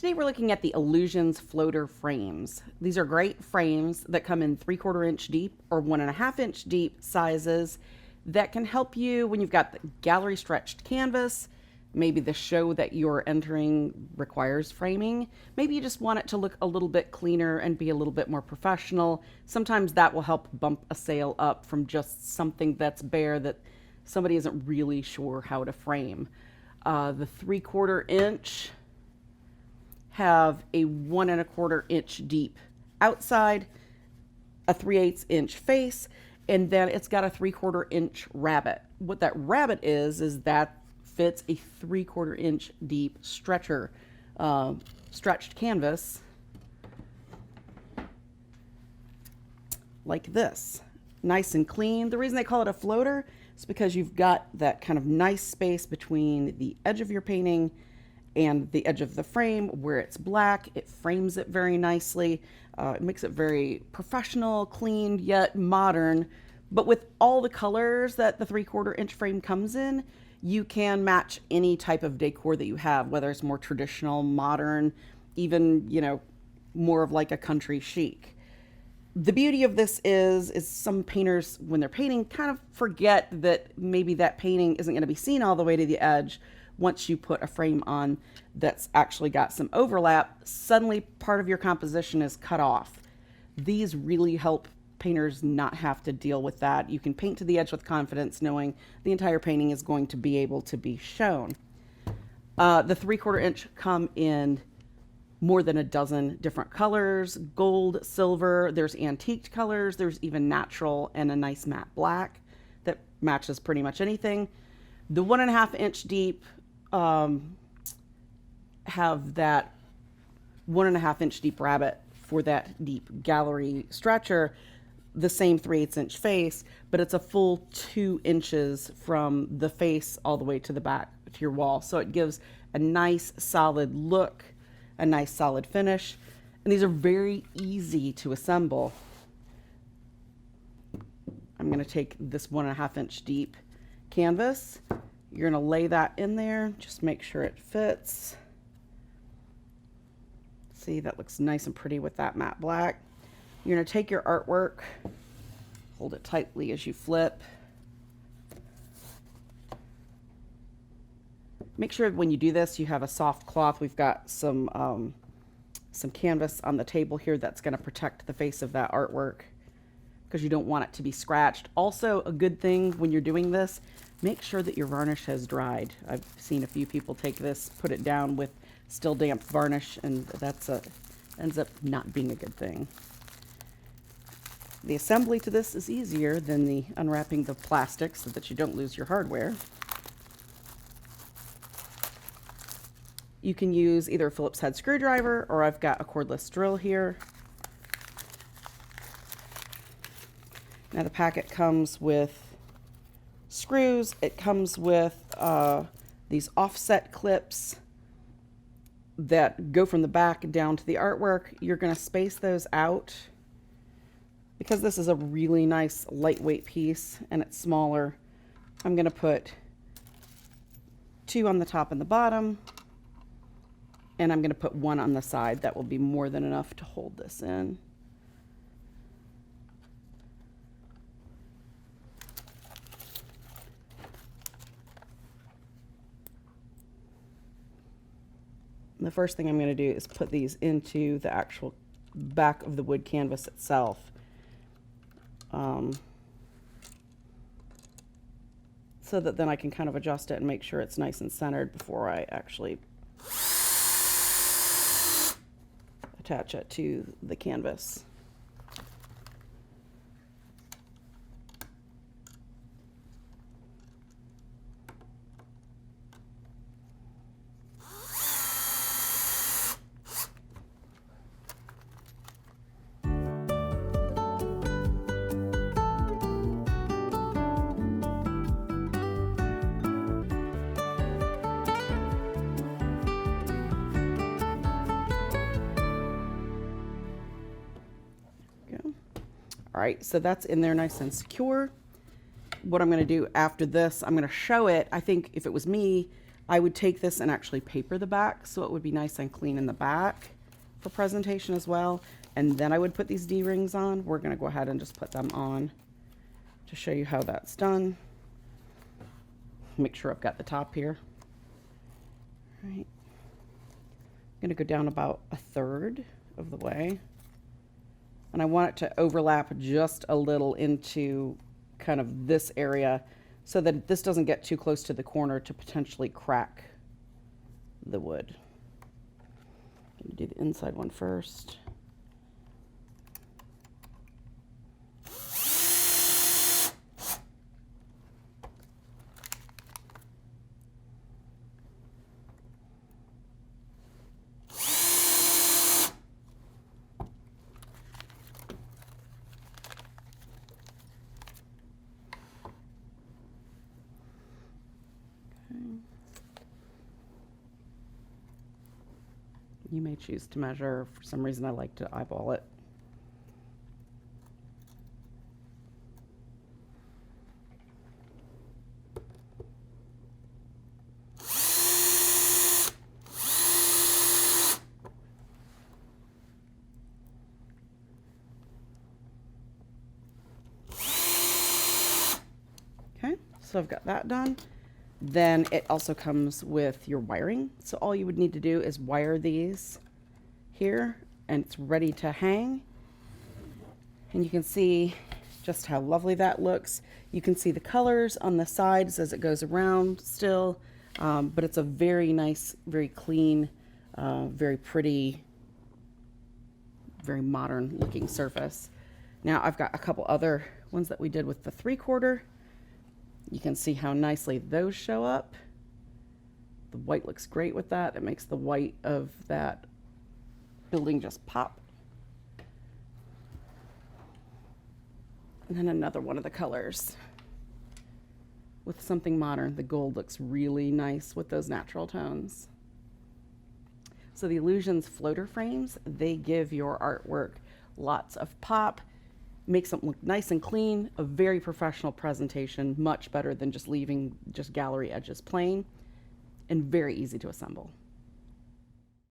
Today we're looking at the Illusions floater frames. These are great frames that come in 3/4 inch deep or 1.5 inch deep sizes that can help you when you've got the gallery stretched canvas. Maybe the show that you're entering requires framing. Maybe you just want it to look a little bit cleaner and be a little bit more professional. Sometimes that will help bump a sale up from just something that's bare that somebody isn't really sure how to frame. The 3/4 inch have a 1 1/4 inch deep outside, a 3/8 inch face, and then it's got a 3/4 inch rabbet. What that rabbet is that fits a 3/4 inch deep stretched canvas like this, nice and clean. The reason they call it a floater is because you've got that kind of nice space between the edge of your painting and the edge of the frame where it's black. It frames it very nicely. It makes it very professional, clean, yet modern. But with all the colors that the 3/4 inch frame comes in, you can match any type of decor that you have, whether it's more traditional, modern, even, more of like a country chic. The beauty of this is some painters, when they're painting, kind of forget that maybe that painting isn't going to be seen all the way to the edge. Once you put a frame on that's actually got some overlap, suddenly part of your composition is cut off. These really help painters not have to deal with that. You can paint to the edge with confidence, knowing the entire painting is going to be able to be shown. The 3/4 inch come in more than a dozen different colors: gold, silver, there's antiqued colors, there's even natural and a nice matte black that matches pretty much anything. The 1.5 inch deep have that 1.5 inch deep rabbet for that deep gallery stretcher, the same 3/8 inch face, but it's a full 2 inches from the face all the way to the back to your wall. So it gives a nice solid look, a nice solid finish. And these are very easy to assemble. I'm going to take this 1.5 inch deep canvas. You're going to lay that in there. Just make sure it fits. See, that looks nice and pretty with that matte black. You're going to take your artwork, hold it tightly as you flip. Make sure when you do this, you have a soft cloth. We've got some canvas on the table here that's going to protect the face of that artwork, because you don't want it to be scratched. Also, a good thing when you're doing this, make sure that your varnish has dried. I've seen a few people take this, put it down with still damp varnish, and ends up not being a good thing. The assembly to this is easier than the unwrapping the plastic so that you don't lose your hardware. You can use either a Phillips head screwdriver, or I've got a cordless drill here. Now the packet comes with screws. It comes with these offset clips that go from the back down to the artwork. You're going to space those out. Because this is a really nice lightweight piece and it's smaller, I'm going to put 2 on the top and the bottom, and I'm going to put 1 on the side. That will be more than enough to hold this in. The first thing I'm going to do is put these into the actual back of the wood canvas itself. So that then I can kind of adjust it and make sure it's nice and centered before I actually attach it to the canvas. All right, so that's in there nice and secure. What I'm going to do after this, I'm going to show it. I think if it was me, I would take this and actually paper the back so it would be nice and clean in the back for presentation as well. And then I would put these D-rings on. We're going to go ahead and just put them on to show you how that's done. Make sure I've got the top here. All right. I'm going to go down about a third of the way. And I want it to overlap just a little into kind of this area so that this doesn't get too close to the corner to potentially crack the wood. I'm going to do the inside one first. You may choose to measure. For some reason, I like to eyeball it. Okay, so I've got that done. Then it also comes with your wiring. So all you would need to do is wire these here and it's ready to hang. And you can see just how lovely that looks. You can see the colors on the sides as it goes around still, but it's a very nice, very clean, very pretty, very modern looking surface. Now I've got a couple other ones that we did with the 3/4. You can see how nicely those show up. The white looks great with that. It makes the white of that building just pop. And then another one of the colors with something modern. The gold looks really nice with those natural tones. So the Illusions floater frames, they give your artwork lots of pop. Makes them look nice and clean, a very professional presentation, much better than just leaving just gallery edges plain, and very easy to assemble.